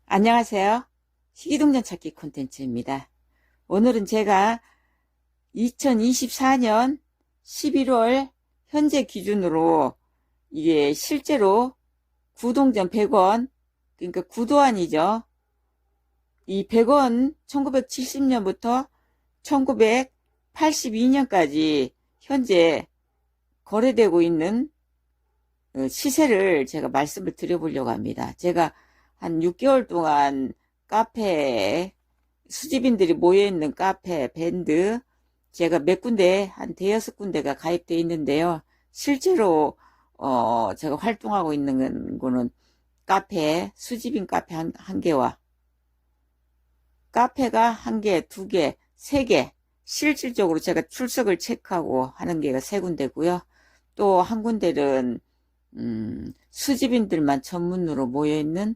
안녕하세요. 희귀동전 찾기 콘텐츠입니다. 오늘은 제가 2024년 11월 현재 기준으로 이게 실제로 구동전 100원, 그러니까 구도안이죠. 이 100원 1970년부터 1982년까지 현재 거래되고 있는 시세를 제가 말씀을 드려보려고 합니다. 제가 한 6개월 동안 카페에 수집인들이 모여있는 카페, 밴드 제가 몇 군데 한 대여섯 군데가 가입되어 있는데요. 실제로 제가 활동하고 있는 거는 카페, 수집인 카페 한 개와 카페가 한 개, 두 개, 세 개 실질적으로 제가 출석을 체크하고 하는 게가 세 군데고요. 또 한 군데는 수집인들만 전문으로 모여있는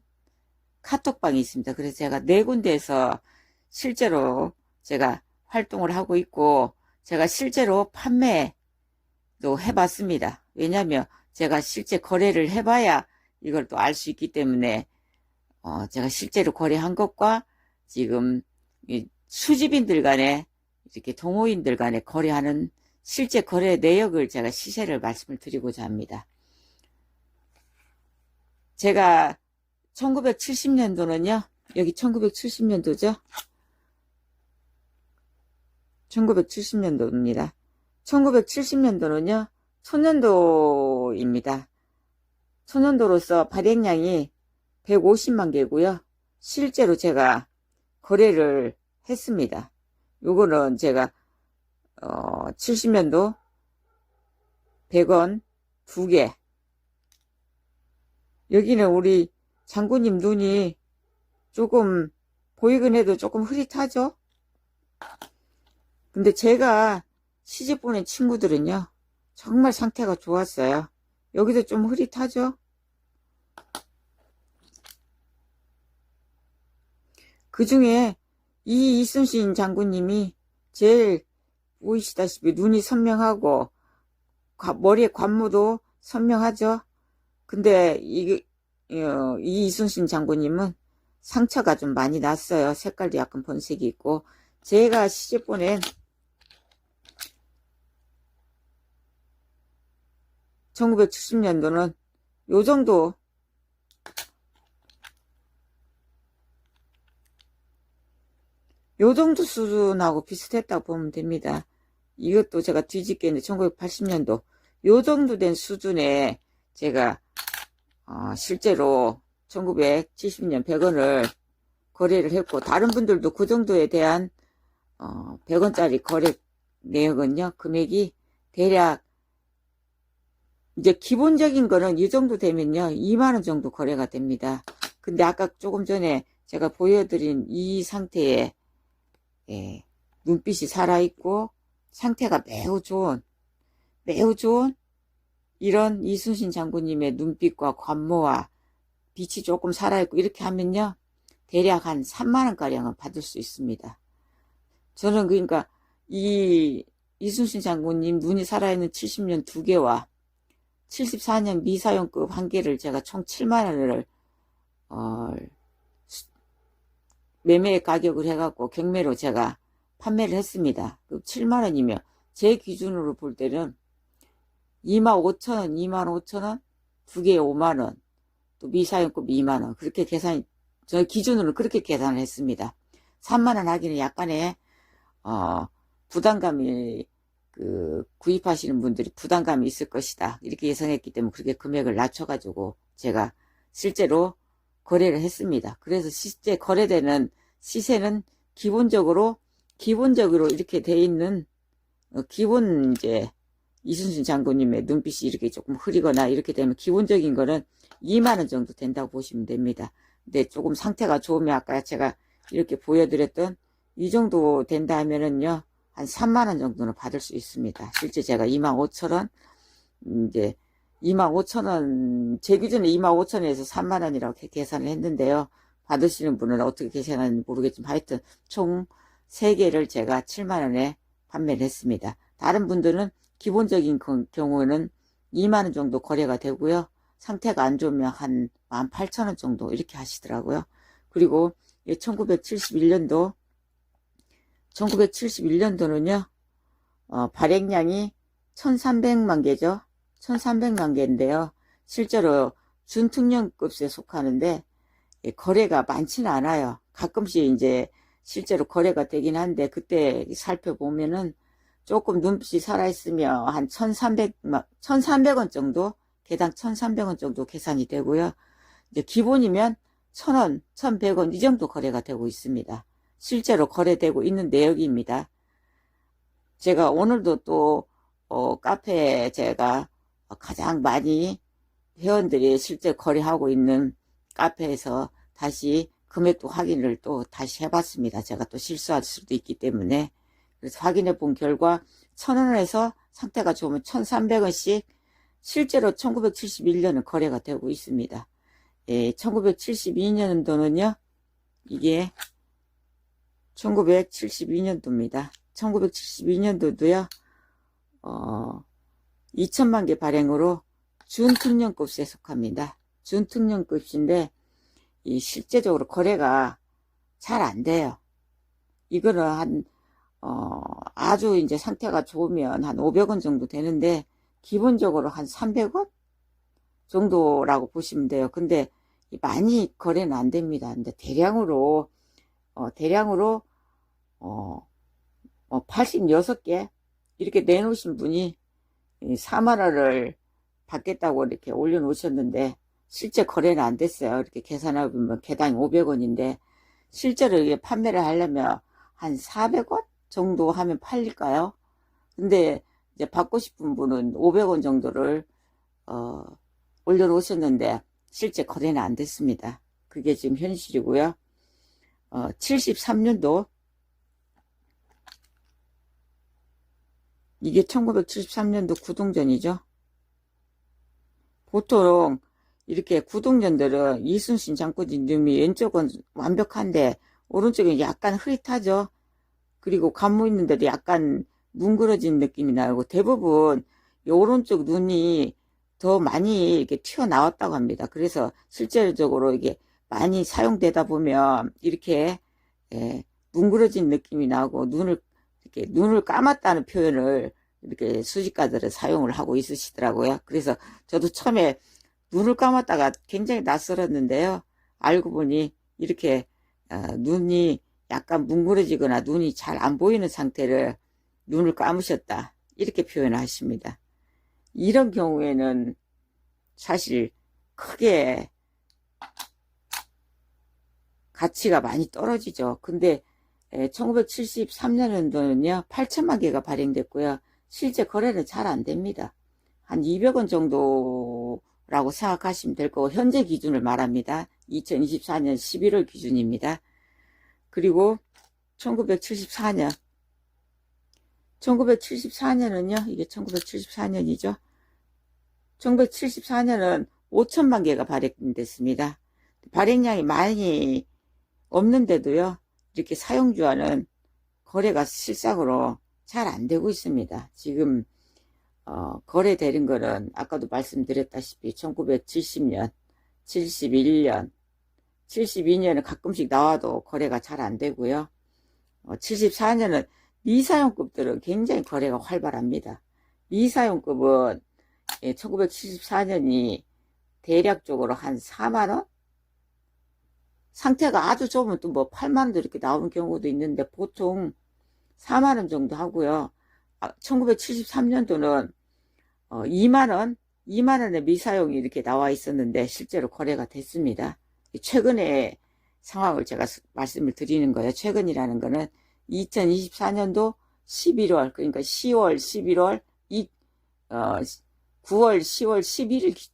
카톡방이 있습니다. 그래서 제가 네 군데에서 실제로 제가 활동을 하고 있고 제가 실제로 판매도 해봤습니다. 왜냐하면 제가 실제 거래를 해봐야 이걸 또 알 수 있기 때문에 제가 실제로 거래한 것과 지금 수집인들 간에 이렇게 동호인들 간에 거래하는 실제 거래 내역을 제가 시세를 말씀을 드리고자 합니다. 제가 1970년도는요, 여기 1970년도죠? 1970년도입니다. 1970년도는요, 초년도입니다. 초년도로서 발행량이 150만 개고요. 실제로 제가 거래를 했습니다. 요거는 제가 70년도 100원 2개. 여기는 우리 장군님 눈이 조금 보이긴 해도 조금 흐릿하죠? 근데 제가 시집 보낸 친구들은요, 정말 상태가 좋았어요. 여기도 좀 흐릿하죠? 그 중에 이 이순신 장군님이 제일 보이시다시피 눈이 선명하고 머리에 관모도 선명하죠? 근데 이 이순신 장군님은 상처가 좀 많이 났어요. 색깔도 약간 번색이 있고. 제가 시집 보낸 1970년도는 요 정도 수준하고 비슷했다고 보면 됩니다. 이것도 제가 뒤집겠는데 1980년도 요 정도 된 수준에 제가 실제로 1970년 100원을 거래를 했고, 다른 분들도 그 정도에 대한 100원짜리 거래 내역은요, 금액이 대략 이제 기본적인 거는 이 정도 되면요 2만원 정도 거래가 됩니다. 근데 아까 조금 전에 제가 보여드린 이 상태에 눈빛이 살아있고 상태가 매우 좋은 이런 이순신 장군님의 눈빛과 관모와 빛이 조금 살아있고 이렇게 하면요 대략 한 3만원가량은 받을 수 있습니다. 저는 그러니까 이 이순신 장군님 눈이 살아있는 70년 2개와 74년 미사용급 1개를 제가 총 7만원을 매매 가격을 해갖고 경매로 제가 판매를 했습니다. 7만원이면 제 기준으로 볼 때는 25,000원, 25,000원, 2개에 5만원, 또 미사용급 2만원, 그렇게 저 기준으로 그렇게 계산을 했습니다. 3만원 하기는 약간의, 부담감이, 구입하시는 분들이 부담감이 있을 것이다. 이렇게 예상했기 때문에 그렇게 금액을 낮춰가지고 제가 실제로 거래를 했습니다. 그래서 실제 거래되는 시세는 기본적으로 이렇게 돼 있는, 기본 이제, 이순신 장군님의 눈빛이 이렇게 조금 흐리거나 이렇게 되면 기본적인 거는 2만원 정도 된다고 보시면 됩니다. 근데 조금 상태가 좋으면 아까 제가 이렇게 보여드렸던 이 정도 된다 하면은요, 한 3만원 정도는 받을 수 있습니다. 실제 제가 25,000원, 이제 25,000원, 제 기준에 25,000원에서 3만원이라고 계산을 했는데요. 받으시는 분은 어떻게 계산하는지 모르겠지만 하여튼 총 3개를 제가 7만원에 판매를 했습니다. 다른 분들은 기본적인 경우는 2만원 정도 거래가 되고요. 상태가 안 좋으면 한 18,000원 정도 이렇게 하시더라고요. 그리고 1971년도는요, 발행량이 1300만 개죠. 1300만 개인데요. 실제로 준특령급에 속하는데, 거래가 많지는 않아요. 가끔씩 이제 실제로 거래가 되긴 한데, 그때 살펴보면은 조금 눈빛이 살아있으며 한 1300원 정도, 개당 1300원 정도 계산이 되고요. 이제 기본이면 1000원, 1100원 이 정도 거래가 되고 있습니다. 실제로 거래되고 있는 내역입니다. 제가 오늘도 또 카페에 제가 가장 많이 회원들이 실제 거래하고 있는 카페에서 다시 금액도 확인을 또 다시 해봤습니다. 제가 또 실수할 수도 있기 때문에. 그래서 확인해 본 결과 1000원에서 상태가 좋으면 1300원씩 실제로 1971년은 거래가 되고 있습니다. 1972년도는요, 이게 1972년도입니다. 1972년도도요, 2000만 개 발행으로 준특령급에 속합니다. 준특령급인데, 실제적으로 거래가 잘 안 돼요. 이거는 아주 이제 상태가 좋으면 한 500원 정도 되는데, 기본적으로 한 300원 정도라고 보시면 돼요. 근데 많이 거래는 안 됩니다. 근데 대량으로 86개 이렇게 내놓으신 분이 4만원을 받겠다고 이렇게 올려놓으셨는데, 실제 거래는 안 됐어요. 이렇게 계산해보면 개당 500원인데, 실제로 이게 판매를 하려면 한 400원 정도 하면 팔릴까요? 근데 이제 받고 싶은 분은 500원 정도를 올려놓으셨는데 실제 거래는 안 됐습니다. 그게 지금 현실이고요. 73년도, 이게 1973년도 구동전이죠. 보통 이렇게 구동전들은 이순신 장군님이 왼쪽은 완벽한데 오른쪽은 약간 흐릿하죠. 그리고 간무 있는 데도 약간 뭉그러진 느낌이 나고, 대부분 이 오른쪽 눈이 더 많이 이렇게 튀어나왔다고 합니다. 그래서 실질적으로 이게 많이 사용되다 보면 이렇게 뭉그러진 느낌이 나고, 눈을 감았다는 표현을 이렇게 수집가들은 사용을 하고 있으시더라고요. 그래서 저도 처음에 눈을 감았다가 굉장히 낯설었는데요. 알고 보니 이렇게 눈이 약간 뭉그러지거나 눈이 잘 안 보이는 상태를 눈을 감으셨다, 이렇게 표현을 하십니다. 이런 경우에는 사실 크게 가치가 많이 떨어지죠. 근데 1973년도는요 8천만 개가 발행됐고요. 실제 거래는 잘 안 됩니다. 한 200원 정도라고 생각하시면 될 거고, 현재 기준을 말합니다. 2024년 11월 기준입니다. 그리고 1974년은요, 이게 1974년이죠. 1974년은 5천만 개가 발행됐습니다. 발행량이 많이 없는데도요, 이렇게 사용주와는 거래가 실상으로 잘 안 되고 있습니다. 지금 거래되는 거는 아까도 말씀드렸다시피 1970년, 71년, 72년은 가끔씩 나와도 거래가 잘 안 되고요. 74년은 미사용급들은 굉장히 거래가 활발합니다. 미사용급은 1974년이 대략적으로 한 4만원? 상태가 아주 좋으면 또 뭐 8만원도 이렇게 나오는 경우도 있는데, 보통 4만원 정도 하고요. 1973년도는 2만원의 미사용이 이렇게 나와 있었는데 실제로 거래가 됐습니다. 최근의 상황을 제가 말씀을 드리는 거예요. 최근이라는 거는 2024년도 11월, 그러니까 10월, 11월, 9월, 10월,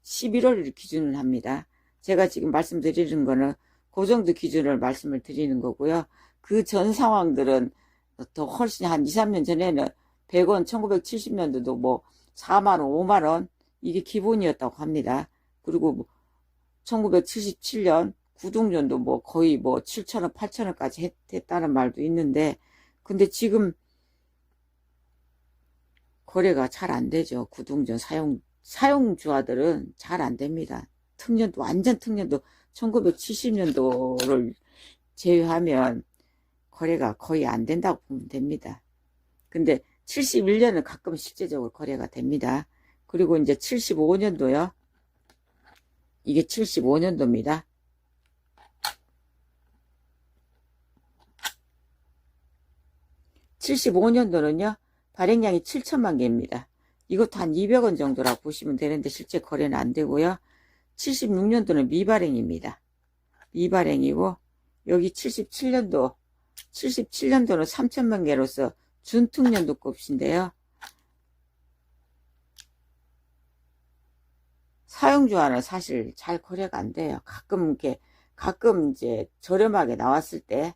11월을 기준을 합니다. 제가 지금 말씀드리는 거는 그 정도 기준을 말씀을 드리는 거고요. 그 전 상황들은 더 훨씬 한 2, 3년 전에는 100원, 1970년도도 뭐 4만원, 5만원 이게 기본이었다고 합니다. 그리고 1977년 구동전도 뭐 거의 뭐 7천원, 8천원까지 했다는 말도 있는데, 근데 지금 거래가 잘 안 되죠. 구동전 사용주화들은 잘 안 됩니다. 특년도, 완전 특년도 1970년도를 제외하면 거래가 거의 안 된다고 보면 됩니다. 근데 71년은 가끔 실제적으로 거래가 됩니다. 그리고 이제 75년도요. 이게 75년도입니다. 75년도는요. 발행량이 7천만 개입니다. 이것도 한 200원 정도라고 보시면 되는데 실제 거래는 안 되고요. 76년도는 미발행입니다. 미발행이고 여기 77년도는 3천만 개로서 준특년도급인데요. 사용주와는 사실 잘 거래가 안 돼요. 가끔 이제 저렴하게 나왔을 때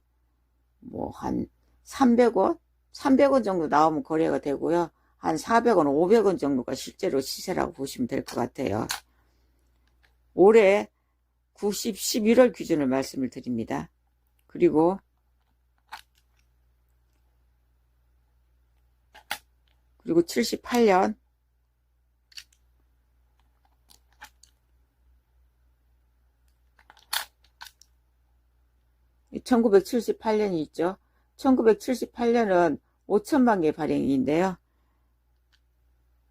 뭐 한 300원 정도 나오면 거래가 되고요. 한 400원, 500원 정도가 실제로 시세라고 보시면 될 것 같아요. 올해 11월 기준을 말씀을 드립니다. 그리고 78년 1978년이 있죠. 1978년은 5천만 개 발행인데요.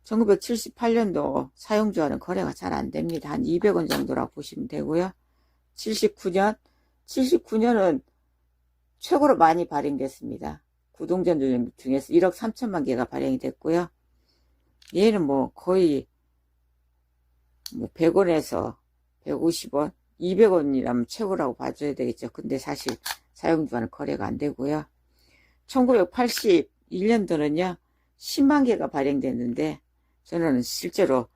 1978년도 사용주와는 거래가 잘 안 됩니다. 한 200원 정도라고 보시면 되고요. 79년은 최고로 많이 발행됐습니다. 구동전 중에서 1억 3천만 개가 발행이 됐고요. 얘는 뭐 거의 뭐 100원에서 150원, 200원이라면 최고라고 봐줘야 되겠죠. 근데 사실 사용주와는 거래가 안 되고요. 1981년도는요, 10만 개가 발행됐는데, 저는 실제로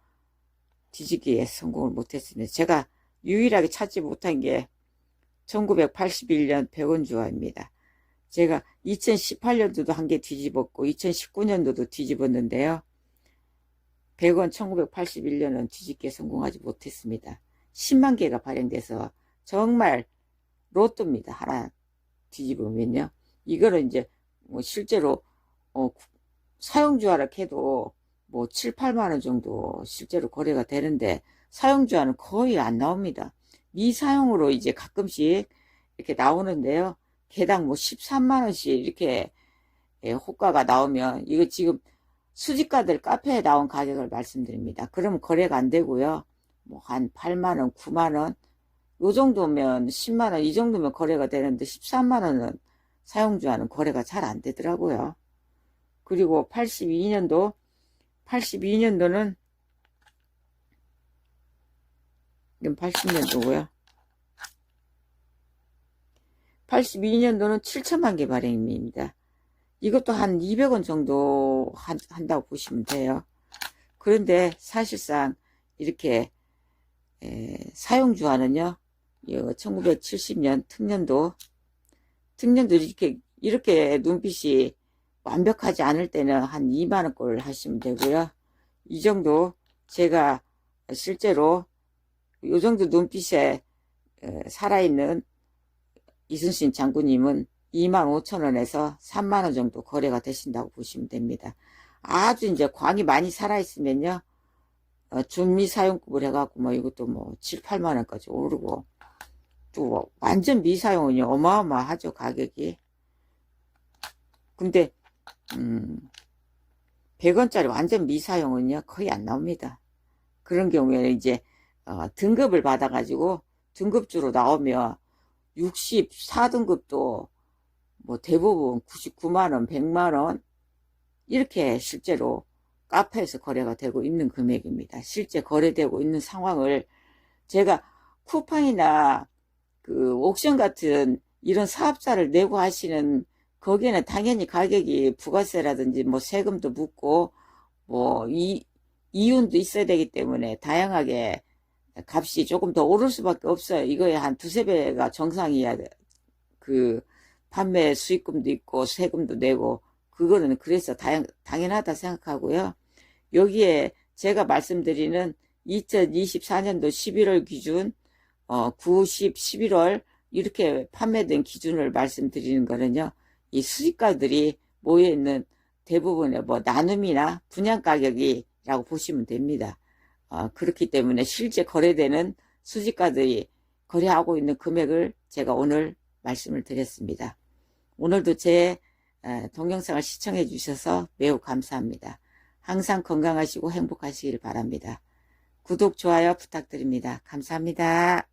뒤집기에 성공을 못했습니다. 제가 유일하게 찾지 못한 게 1981년 100원주와입니다. 제가 2018년도도 한 개 뒤집었고, 2019년도도 뒤집었는데요. 100원 1981년은 뒤집기에 성공하지 못했습니다. 10만 개가 발행돼서 정말 로또입니다. 하나 뒤집으면요. 이거는 이제 뭐 실제로 사용주화를 해도 뭐 7, 8만 원 정도 실제로 거래가 되는데 사용주화는 거의 안 나옵니다. 미사용으로 이제 가끔씩 이렇게 나오는데요. 개당 뭐 13만 원씩 이렇게 호가가 나오면 이거 지금 수집가들 카페에 나온 가격을 말씀드립니다. 그러면 거래가 안 되고요. 뭐 한 8만 원, 9만 원, 요 정도면 10만 원, 이 정도면 거래가 되는데 13만 원은 사용주와는 거래가 잘 안 되더라고요. 그리고 82년도는 이건 80년도고요. 82년도는 7천만 개 발행입니다. 이것도 한 200원 정도 한다고 보시면 돼요. 그런데 사실상 이렇게 사용주와는요, 1970년 특년도 이렇게 눈빛이 완벽하지 않을 때는 한 2만원 꼴을 하시면 되고요. 이 정도 제가 실제로 이 정도 눈빛에 살아있는 이순신 장군님은 25,000원에서 3만원 정도 거래가 되신다고 보시면 됩니다. 아주 이제 광이 많이 살아있으면요, 준미 사용급을 해갖고 뭐 이것도 뭐 7, 8만원까지 오르고, 또 완전 미사용은요, 어마어마하죠, 가격이. 근데 100원짜리 완전 미사용은요, 거의 안 나옵니다. 그런 경우에는 이제 등급을 받아가지고 등급주로 나오면 64등급도 뭐 대부분 99만원, 100만원 이렇게 실제로 카페에서 거래가 되고 있는 금액입니다. 실제 거래되고 있는 상황을 제가 쿠팡이나 그 옥션 같은 이런 사업자를 내고 하시는 거기에는 당연히 가격이 부가세라든지 뭐 세금도 묻고 뭐 이윤도 있어야 되기 때문에 다양하게 값이 조금 더 오를 수밖에 없어요. 이거에 한 두세 배가 정상이야. 그 판매 수익금도 있고 세금도 내고 그거는 그래서 당연하다 생각하고요. 여기에 제가 말씀드리는 2024년도 11월 기준 9, 10, 11월 이렇게 판매된 기준을 말씀드리는 거는요. 이 수집가들이 모여있는 대부분의 뭐 나눔이나 분양가격이라고 보시면 됩니다. 그렇기 때문에 실제 거래되는 수집가들이 거래하고 있는 금액을 제가 오늘 말씀을 드렸습니다. 오늘도 제 동영상을 시청해 주셔서 매우 감사합니다. 항상 건강하시고 행복하시길 바랍니다. 구독, 좋아요 부탁드립니다. 감사합니다.